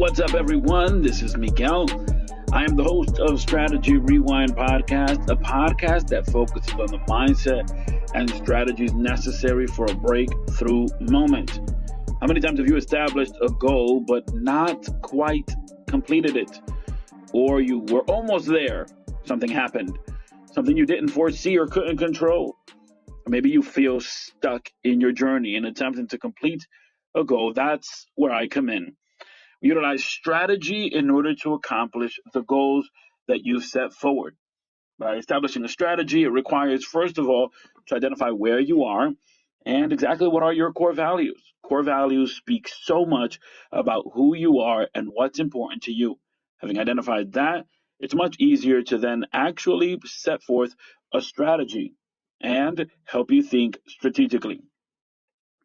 What's up, everyone? This is Miguel. I am the host of Strategy Rewind Podcast, a podcast that focuses on the mindset and strategies necessary for a breakthrough moment. How many times have you established a goal but not quite completed it? Or you were almost there, something happened, something you didn't foresee or couldn't control? Or maybe you feel stuck in your journey in attempting to complete a goal. That's where I come in. We utilize strategy in order to accomplish the goals that you've set forward. By establishing a strategy, it requires, first of all, to identify where you are and exactly what are your core values. Core values speak so much about who you are and what's important to you. Having identified that, it's much easier to then actually set forth a strategy and help you think strategically.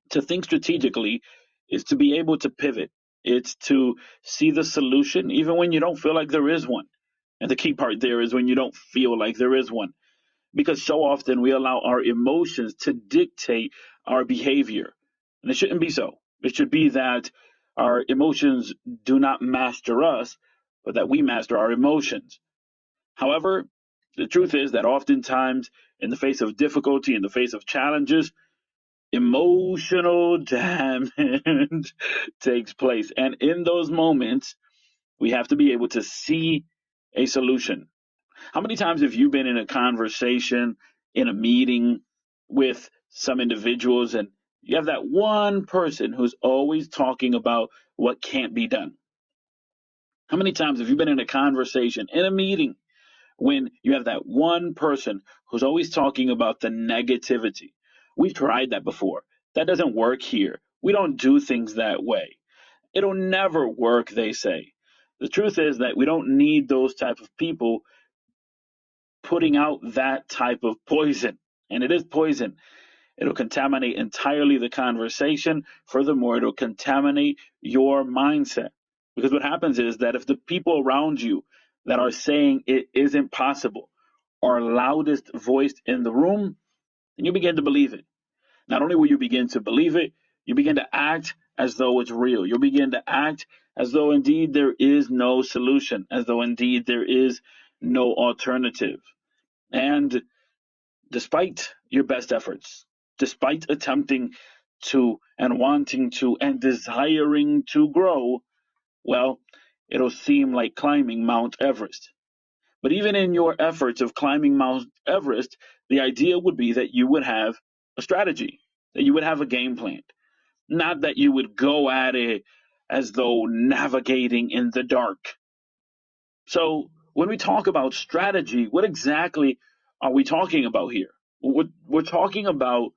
To think strategically is to be able to pivot. It's to see the solution even when you don't feel like there is one. And the key part there is when you don't feel like there is one. Because so often we allow our emotions to dictate our behavior. And it shouldn't be so. It should be that our emotions do not master us, but that we master our emotions. However, the truth is that oftentimes, in the face of difficulty, in the face of challenges, emotional damage takes place. And in those moments, we have to be able to see a solution. How many times have you been in a conversation, in a meeting with some individuals, and you have that one person who's always talking about what can't be done? How many times have you been in a conversation, in a meeting, when you have that one person who's always talking about the negativity? We've tried that before. That doesn't work here. We don't do things that way. It'll never work, they say. The truth is that we don't need those type of people putting out that type of poison. And it is poison. It'll contaminate entirely the conversation. Furthermore, it'll contaminate your mindset. Because what happens is that if the people around you that are saying it isn't possible are loudest voiced in the room, then you begin to believe it. Not only will you begin to believe it, you begin to act as though it's real. You'll begin to act as though indeed there is no solution, as though indeed there is no alternative. And despite your best efforts, despite attempting to and wanting to and desiring to grow, well, it'll seem like climbing Mount Everest. But even in your efforts of climbing Mount Everest, the idea would be that you would have a strategy, that you would have a game plan, not that you would go at it as though navigating in the dark. So when we talk about strategy, what exactly are we talking about here? We're talking about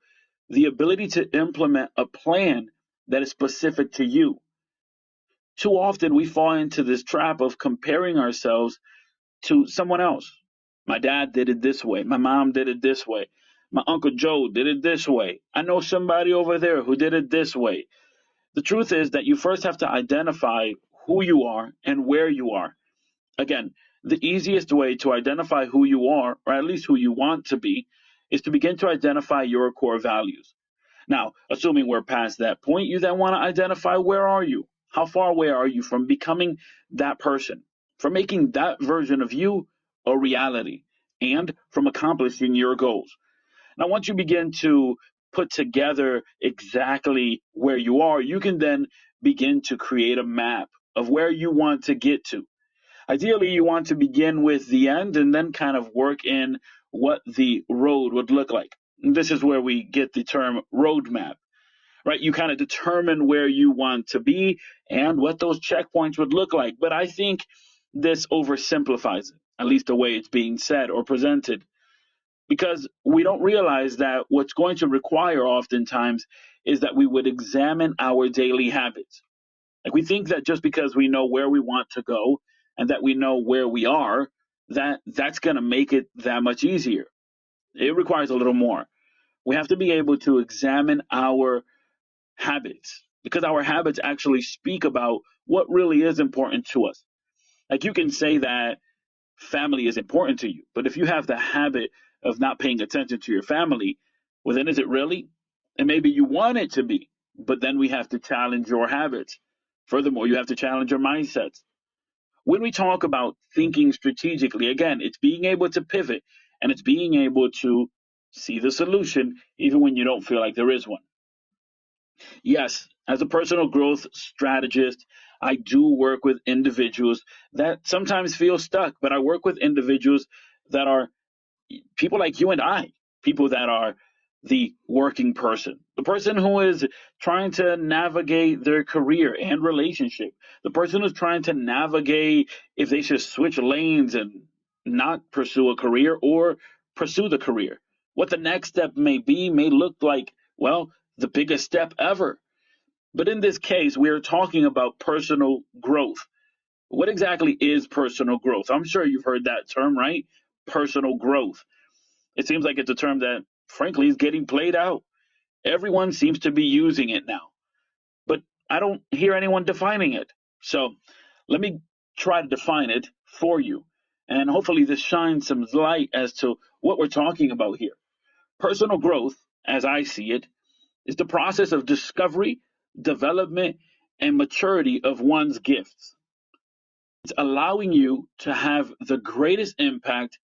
the ability to implement a plan that is specific to you. Too often we fall into this trap of comparing ourselves to someone else. My dad did it this way. My mom did it this way. My Uncle Joe did it this way. I know somebody over there who did it this way. The truth is that you first have to identify who you are and where you are. Again, the easiest way to identify who you are, or at least who you want to be, is to begin to identify your core values. Now, assuming we're past that point, you then want to identify where are you? How far away are you from becoming that person, from making that version of you a reality, and from accomplishing your goals? Now, once you begin to put together exactly where you are, you can then begin to create a map of where you want to get to. Ideally, you want to begin with the end and then kind of work in what the road would look like. And this is where we get the term roadmap, right? You kind of determine where you want to be and what those checkpoints would look like. But I think this oversimplifies it, at least the way it's being said or presented, because we don't realize that what's going to require oftentimes is that we would examine our daily habits. Like, we think that just because we know where we want to go and that we know where we are, that's going to make it that much easier. It requires a little more. We have to be able to examine our habits, because our habits actually speak about what really is important to us. Like, you can say that family is important to you, but if you have the habit of not paying attention to your family, well, then is it really? And maybe you want it to be, but then we have to challenge your habits. Furthermore, you have to challenge your mindsets. When we talk about thinking strategically, again, it's being able to pivot and it's being able to see the solution even when you don't feel like there is one. Yes, as a personal growth strategist, I do work with individuals that sometimes feel stuck, but I work with individuals that are people like you and I, people that are the working person, the person who is trying to navigate their career and relationship, the person who's trying to navigate if they should switch lanes and not pursue a career or pursue the career. What the next step may be may look like, well, the biggest step ever. But in this case, we are talking about personal growth. What exactly is personal growth? I'm sure you've heard that term, right? Personal growth. It seems like it's a term that, frankly, is getting played out. Everyone seems to be using it now, but I don't hear anyone defining it. So let me try to define it for you. And hopefully, this shines some light as to what we're talking about here. Personal growth, as I see it, is the process of discovery, development, and maturity of one's gifts. It's allowing you to have the greatest impact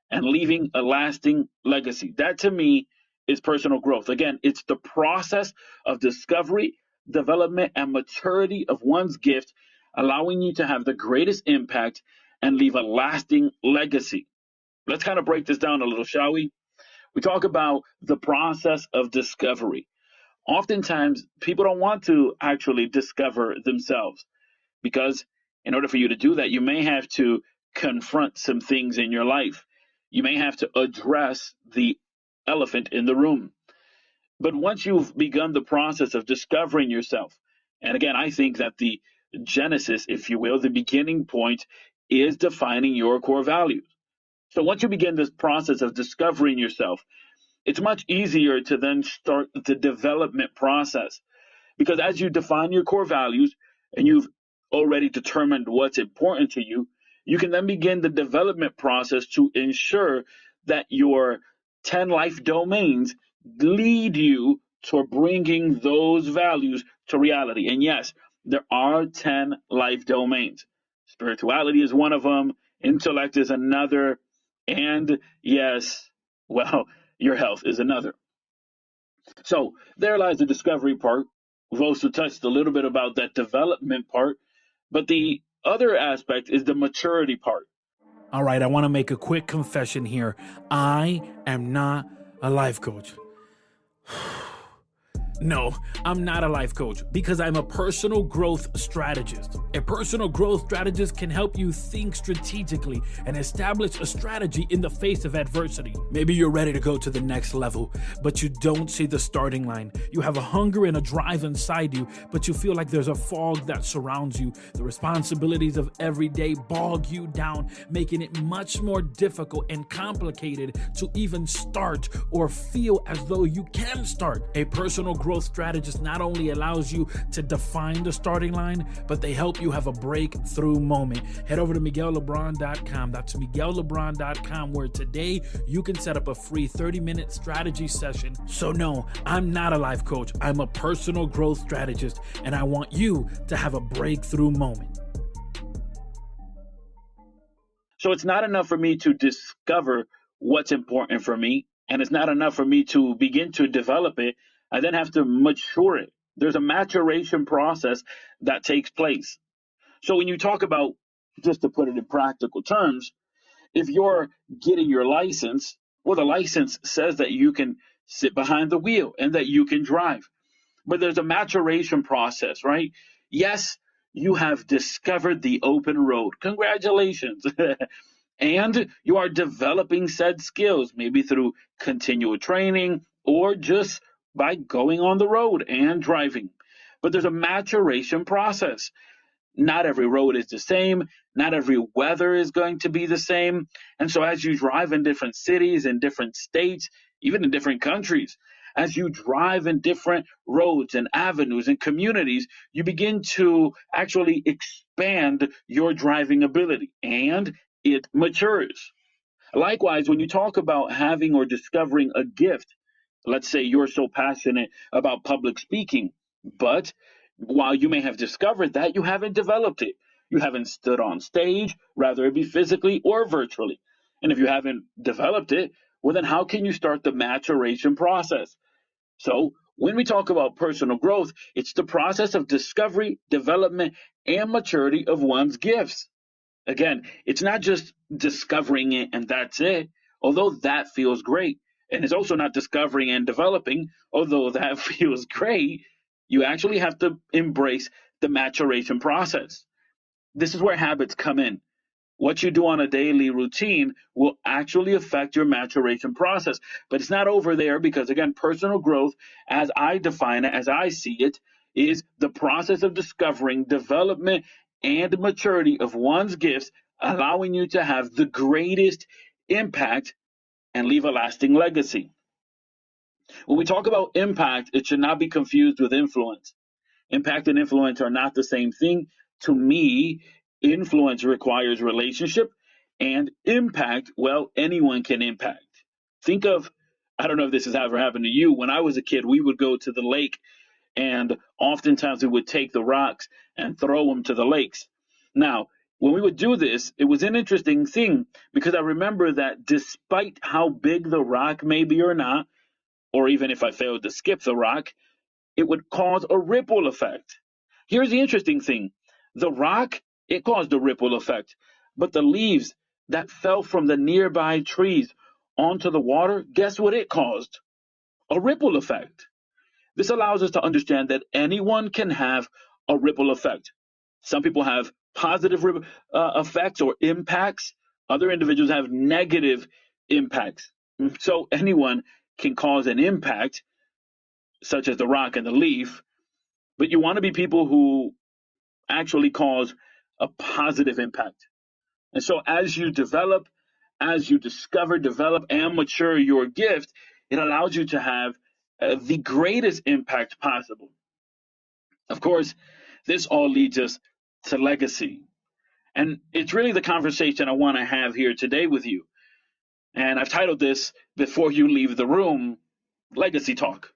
and leaving a lasting legacy. That to me is personal growth. Again, it's the process of discovery, development, and maturity of one's gift, allowing you to have the greatest impact and leave a lasting legacy. Let's kind of break this down a little, shall we? We talk about the process of discovery. Oftentimes, people don't want to actually discover themselves because in order for you to do that, you may have to confront some things in your life. You may have to address the elephant in the room. But once you've begun the process of discovering yourself, and again, I think that the genesis, if you will, the beginning point is defining your core values. So once you begin this process of discovering yourself, it's much easier to then start the development process. Because as you define your core values and you've already determined what's important to you, you can then begin the development process to ensure that your 10 life domains lead you to bringing those values to reality. And yes, there are 10 life domains. Spirituality is one of them, intellect is another, and yes, well, your health is another. So there lies the discovery part. We've also touched a little bit about that development part, but the other aspect is the maturity part. All right, I want to make a quick confession here. I am not a life coach. No, I'm not a life coach because I'm a personal growth strategist. A personal growth strategist can help you think strategically and establish a strategy in the face of adversity. Maybe you're ready to go to the next level, but you don't see the starting line. You have a hunger and a drive inside you, but you feel like there's a fog that surrounds you. The responsibilities of every day bog you down, making it much more difficult and complicated to even start or feel as though you can start. A personal growth strategist not only allows you to define the starting line, but they help you have a breakthrough moment. Head over to MiguelLebron.com. That's MiguelLebron.com, where today you can set up a free 30-minute strategy session. So no, I'm not a life coach. I'm a personal growth strategist, and I want you to have a breakthrough moment. So it's not enough for me to discover what's important for me, and it's not enough for me to begin to develop it. I then have to mature it. There's a maturation process that takes place. So when you talk about, just to put it in practical terms, if you're getting your license, well, the license says that you can sit behind the wheel and that you can drive. But there's a maturation process, right? Yes, you have discovered the open road. Congratulations. And you are developing said skills, maybe through continual training or just by going on the road and driving. But there's a maturation process. Not every road is the same. Not every weather is going to be the same. And so as you drive in different cities, in different states, even in different countries, as you drive in different roads and avenues and communities, you begin to actually expand your driving ability and it matures. Likewise, when you talk about having or discovering a gift, let's say you're so passionate about public speaking, but While you may have discovered that, you haven't developed it. You haven't stood on stage, rather it be physically or virtually. And if you haven't developed it, well, then how can you start the maturation process? So, when we talk about personal growth, it's the process of discovery, development, and maturity of one's gifts. Again, it's not just discovering it and that's it, although that feels great. And it's also not discovering and developing, although that feels great. You actually have to embrace the maturation process. This is where habits come in. What you do on a daily routine will actually affect your maturation process. But it's not over there because, again, personal growth, as I define it, as I see it, is the process of discovering development and maturity of one's gifts, allowing you to have the greatest impact and leave a lasting legacy. When we talk about impact, it should not be confused with influence. Impact and influence are not the same thing. To me, influence requires relationship, and impact, well, anyone can impact. Think of, I don't know if this has ever happened to you. When I was a kid, we would go to the lake, and oftentimes we would take the rocks and throw them to the lakes. Now, when we would do this, it was an interesting thing because I remember that despite how big the rock may be or not, or even if I failed to skip the rock, it would cause a ripple effect. Here's the interesting thing. The rock, it caused a ripple effect, but the leaves that fell from the nearby trees onto the water, guess what it caused? A ripple effect. This allows us to understand that anyone can have a ripple effect. Some people have positive effects or impacts. Other individuals have negative impacts. So anyone can cause an impact, such as the rock and the leaf, but you want to be people who actually cause a positive impact. And so as you develop, as you discover, develop, and mature your gift, it allows you to have the greatest impact possible. Of course, this all leads us to legacy. And it's really the conversation I want to have here today with you. And I've titled this, Before You Leave the Room, Legacy Talk.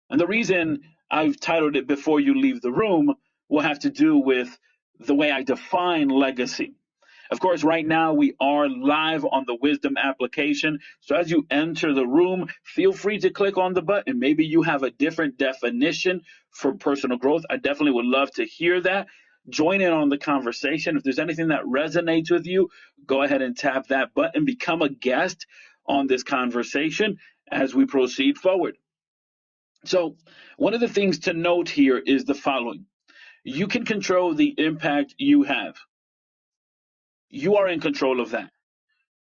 And the reason I've titled it Before You Leave the Room will have to do with the way I define legacy. Of course, right now we are live on the Wisdom application. So as you enter the room, feel free to click on the button. Maybe you have a different definition for personal growth. I definitely would love to hear that. Join in on the conversation. If there's anything that resonates with you, go ahead and tap that button. Become a guest on this conversation as we proceed forward. So one of the things to note here is the following. You can control the impact you have. You are in control of that.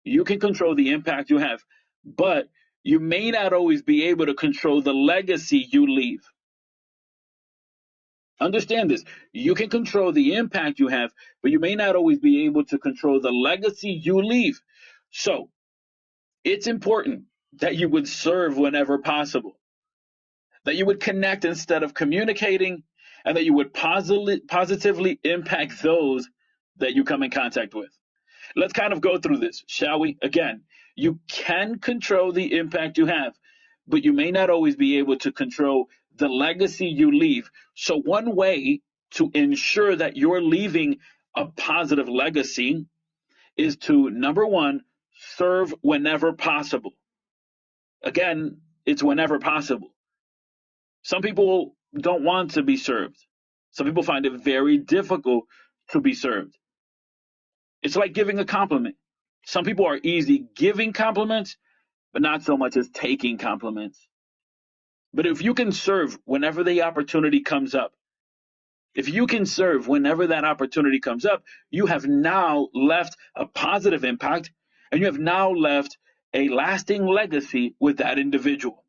You can control the impact you have, but you may not always be able to control the legacy you leave. Understand this. You can control the impact you have, but you may not always be able to control the legacy you leave. So it's important that you would serve whenever possible, that you would connect instead of communicating, and that you would positively impact those that you come in contact with. Let's kind of go through this, shall we? Again, you can control the impact you have, but you may not always be able to control the legacy you leave. So one way to ensure that you're leaving a positive legacy is to, number one, serve whenever possible. Again, it's whenever possible. Some people don't want to be served. Some people find it very difficult to be served. It's like giving a compliment. Some people are easy giving compliments, but not so much as taking compliments. But if you can serve whenever the opportunity comes up, if you can serve whenever that opportunity comes up, you have now left a positive impact and you have now left a lasting legacy with that individual.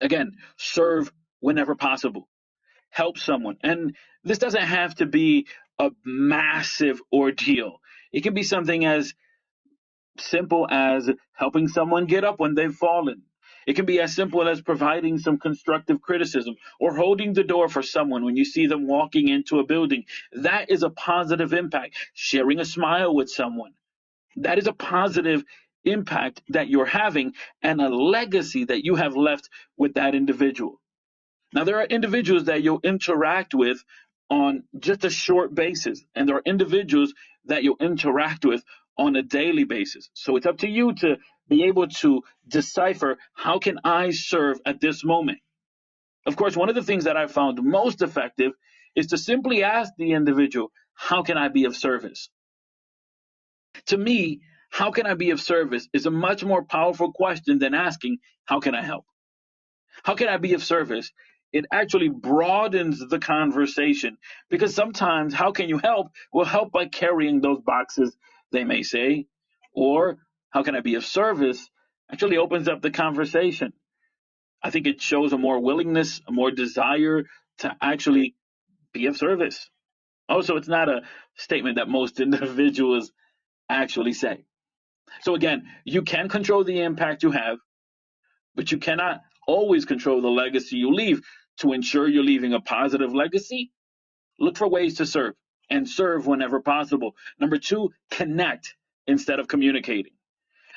Again, serve whenever possible. Help someone. And this doesn't have to be a massive ordeal. It can be something as simple as helping someone get up when they've fallen. It can be as simple as providing some constructive criticism or holding the door for someone when you see them walking into a building. That is a positive impact. Sharing a smile with someone. That is a positive impact that you're having and a legacy that you have left with that individual. Now, there are individuals that you'll interact with on just a short basis, and there are individuals that you'll interact with on a daily basis. So it's up to you to be able to decipher, how can I serve at this moment? Of course, one of the things that I found most effective is to simply ask the individual, how can I be of service? To me, how can I be of service is a much more powerful question than asking, how can I help? How can I be of service? It actually broadens the conversation, because sometimes how can you help will help by carrying those boxes, they may say, or how can I be of service actually opens up the conversation. I think it shows a more willingness, a more desire to actually be of service. Also, it's not a statement that most individuals actually say. So again, you can control the impact you have, but you cannot always control the legacy you leave. To ensure you're leaving a positive legacy, look for ways to serve, and serve whenever possible. Number two, connect instead of communicating.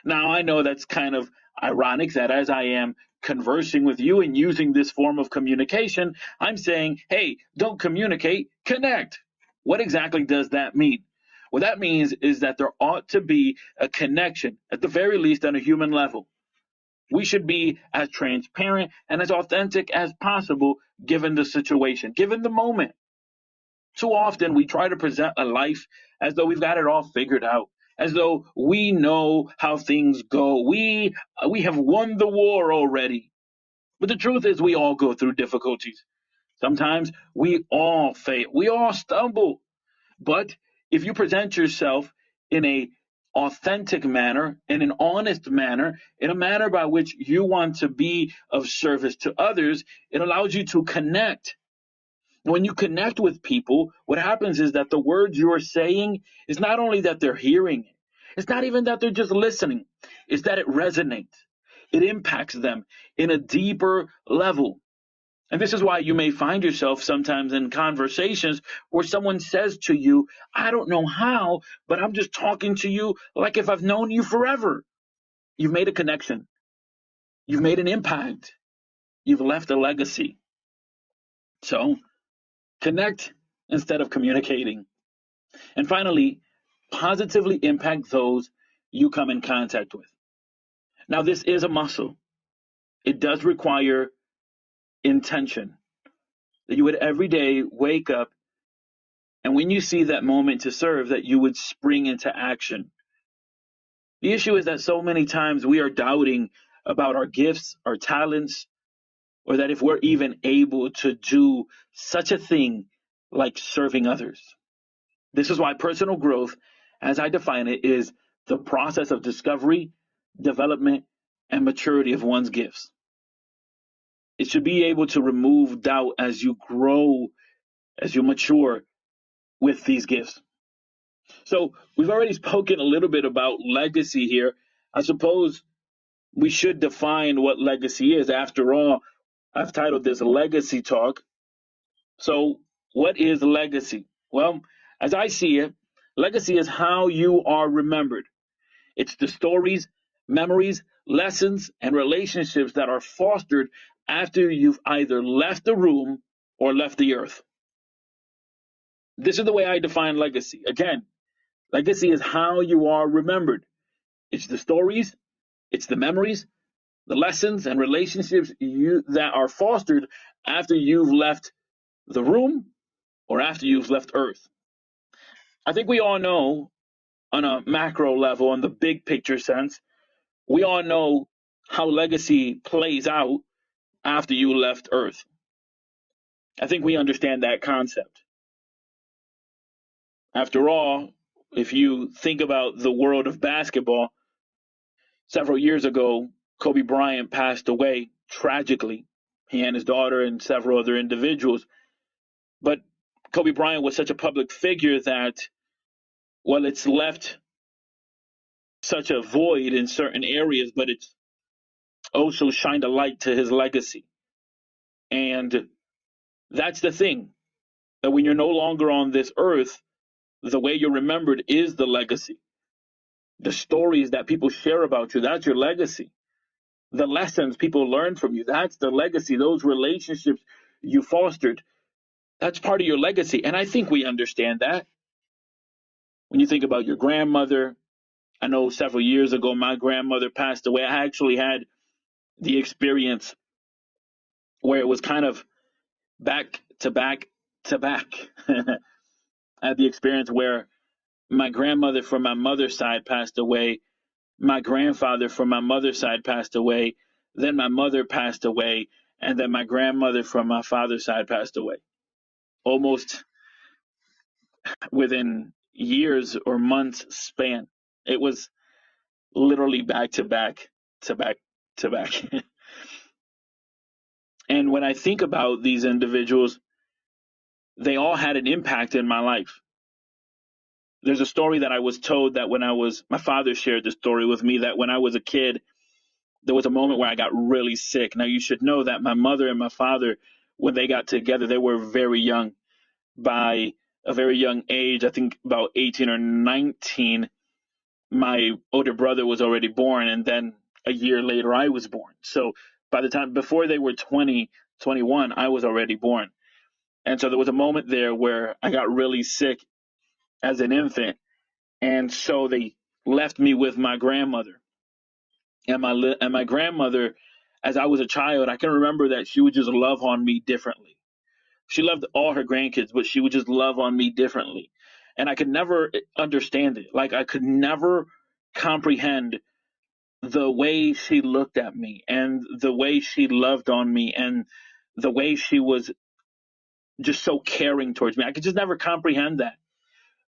Now, I know that's kind of ironic that as I am conversing with you and using this form of communication, I'm saying, hey, don't communicate, connect. What exactly does that mean? What that means is that there ought to be a connection, at the very least on a human level. We should be as transparent and as authentic as possible given the situation, given the moment. Too often we try to present a life as though we've got it all figured out, as though we know how things go. We have won the war already. But the truth is, we all go through difficulties. Sometimes we all fail. We all stumble. But if you present yourself in a authentic manner, in an honest manner, in a manner by which you want to be of service to others, it allows you to connect. When you connect with people, what happens is that the words you're saying is not only that they're hearing it, it's not even that they're just listening, it's that it resonates. It impacts them in a deeper level. And this is why you may find yourself sometimes in conversations where someone says to you, I don't know how, but I'm just talking to you like if I've known you forever. You've made a connection. You've made an impact. You've left a legacy. So connect instead of communicating. And finally, positively impact those you come in contact with. Now, this is a muscle. It does require intention, that you would every day wake up, and when you see that moment to serve, that you would spring into action. The issue is that so many times we are doubting about our gifts, our talents, or that if we're even able to do such a thing like serving others. This is why personal growth, as I define it, is the process of discovery, development, and maturity of one's gifts. It should be able to remove doubt as you grow, as you mature with these gifts. So we've already spoken a little bit about legacy here. I suppose we should define what legacy is. After all, I've titled this Legacy Talk. So what is legacy? Well, as I see it, legacy is how you are remembered. It's the stories, memories, lessons, and relationships that are fostered after you've either left the room or left the earth. This is the way I define legacy. Again, legacy is how you are remembered. It's the stories, it's the memories, the lessons, and relationships that are fostered after you've left the room or after you've left Earth. I think we all know, on a macro level, in the big picture sense, we all know how legacy plays out after you left Earth. I think we understand that concept. After all, if you think about the world of basketball, several years ago, Kobe Bryant passed away tragically. He and his daughter and several other individuals. But Kobe Bryant was such a public figure that, well, it's left such a void in certain areas, but it's also shined a light to his legacy. And that's the thing, that when you're no longer on this earth, the way you're remembered is the legacy. The stories that people share about you, that's your legacy. The lessons people learn from you, that's the legacy. Those relationships you fostered. That's part of your legacy. And I think we understand that. When you think about your grandmother, I know several years ago my grandmother passed away. I actually had the experience where it was kind of back to back to back. I had the experience where my grandmother from my mother's side passed away, my grandfather from my mother's side passed away, then my mother passed away, and then my grandmother from my father's side passed away. Almost within years or months span. It was literally back to back to back to back. And when I think about these individuals, they all had an impact in my life. There's a story that I was told that my father shared the story with me that when I was a kid, there was a moment where I got really sick. Now, you should know that my mother and my father, when they got together, they were very young. By a very young age, I think about 18 or 19, my older brother was already born. And then a year later, I was born. So by the time, before they were 20, 21, I was already born. And so there was a moment there where I got really sick as an infant. And so they left me with my grandmother. And my grandmother, as I was a child, I can remember that she would just love on me differently. She loved all her grandkids, but she would just love on me differently. And I could never understand it. Like, I could never comprehend the way she looked at me and the way she loved on me and the way she was just so caring towards me. I could just never comprehend that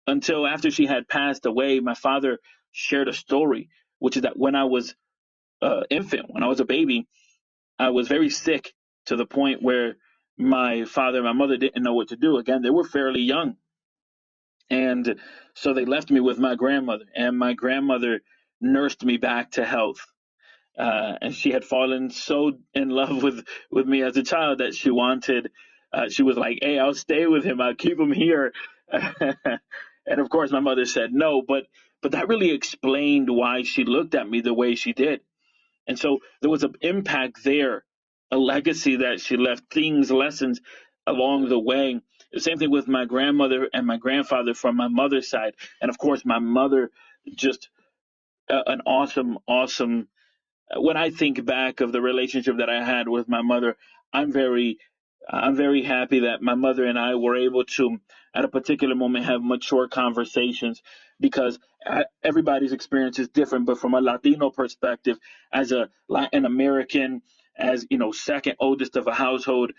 until after she had passed away. My father shared a story, which is that when I was infant, when I was a baby, I was very sick to the point where my father and my mother didn't know what to do. Again, they were fairly young. And so they left me with my grandmother, and my grandmother nursed me back to health. And she had fallen so in love with me as a child that she was like, "Hey, I'll stay with him. I'll keep him here." And of course, my mother said no, but that really explained why she looked at me the way she did. And so there was an impact there, a legacy that she left, things, lessons along the way. The same thing with my grandmother and my grandfather from my mother's side. And of course, my mother, just an awesome, awesome. When I think back of the relationship that I had with my mother, I'm very, I'm very happy that my mother and I were able to, at a particular moment, have mature conversations because everybody's experience is different. But from a Latino perspective, as a Latin American, as you know, second oldest of a household,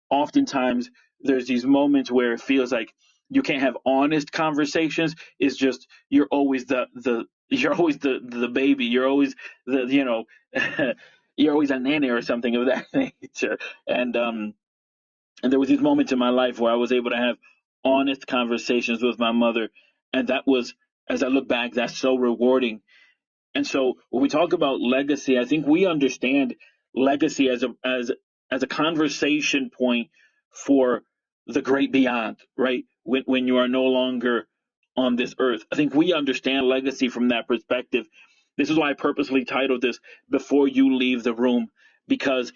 oftentimes there's these moments where it feels like you can't have honest conversations. It's just you're always the baby. You're always you're always a nanny or something of that nature. And there was these moments in my life where I was able to have honest conversations with my mother, and that was, as I look back, that's so rewarding. And so when we talk about legacy, I think we understand legacy as a conversation point for the great beyond, right? When you are no longer on this earth. I think we understand legacy from that perspective. This is why I purposely titled this Before You Leave the Room, because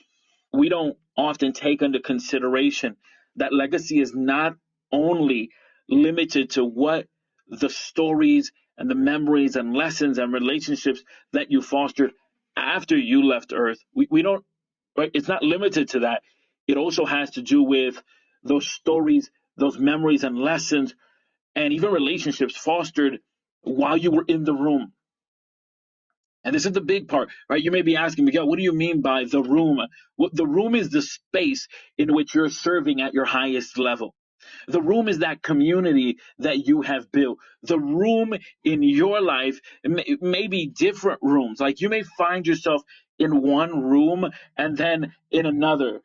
we don't often take into consideration that legacy is not only limited to what the stories and the memories and lessons and relationships that you fostered after you left Earth. We don't, right? It's not limited to that. It also has to do with those stories, those memories and lessons, and even relationships fostered while you were in the room. And this is the big part, right? You may be asking, Miguel, what do you mean by the room? Well, the room is the space in which you're serving at your highest level. The room is that community that you have built. The room in your life may be different rooms. Like you may find yourself in one room and then in another.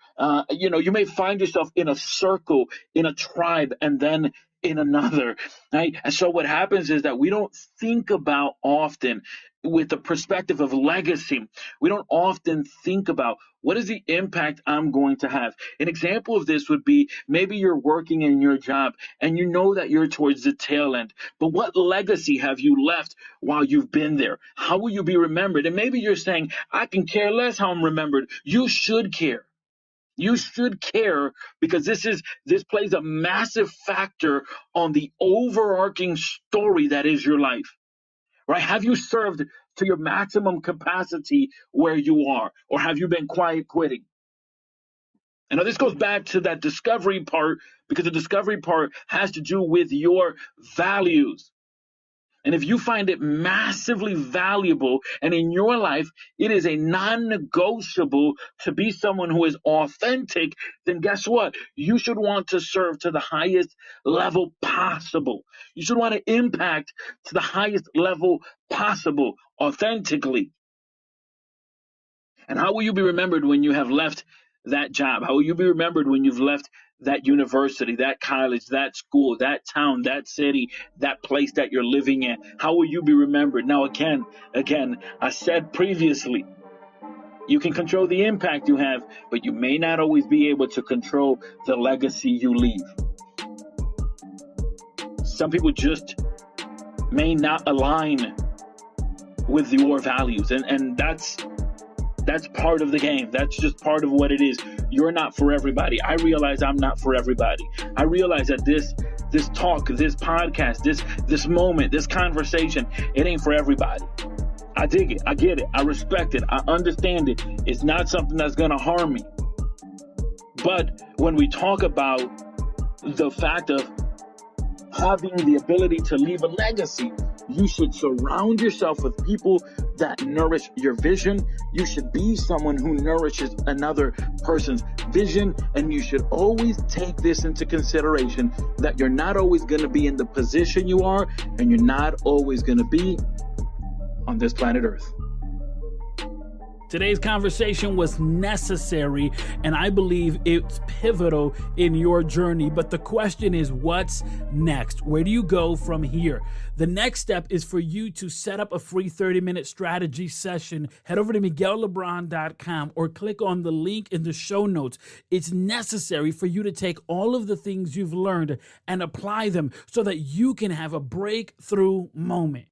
You may find yourself in a circle, in a tribe, and then in another. Right? And so what happens is that we don't think about often with the perspective of legacy. We don't often think about what is the impact I'm going to have. An example of this would be maybe you're working in your job and you know that you're towards the tail end, but what legacy have you left while you've been there? How will you be remembered? And maybe you're saying, I can care less how I'm remembered. You should care. You should care because this plays a massive factor on the overarching story that is your life. Right? Have you served to your maximum capacity where you are, or have you been quiet quitting? And now this goes back to that discovery part because the discovery part has to do with your values. And if you find it massively valuable and in your life, it is a non negotiable to be someone who is authentic, then guess what? You should want to serve to the highest level possible. You should want to impact to the highest level possible authentically. And how will you be remembered when you have left that job? How will you be remembered when you've left that university, that college, that school, that town, that city, that place that you're living in? How will you be remembered? Now, again, I said previously, you can control the impact you have, but you may not always be able to control the legacy you leave. Some people just may not align with your values, and that's part of the game. That's just part of what it is. You're not for everybody. I realize I'm not for everybody. I realize that this talk, this podcast, this moment, this conversation, it ain't for everybody. I dig it. I get it. I respect it. I understand it. It's not something that's going to harm me. But when we talk about the fact of having the ability to leave a legacy, you should surround yourself with people that nourish your vision. You should be someone who nourishes another person's vision. And you should always take this into consideration that you're not always going to be in the position you are, and you're not always going to be on this planet Earth. Today's conversation was necessary, and I believe it's pivotal in your journey. But the question is, what's next? Where do you go from here? The next step is for you to set up a free 30-minute strategy session. Head over to MiguelLebron.com or click on the link in the show notes. It's necessary for you to take all of the things you've learned and apply them so that you can have a breakthrough moment.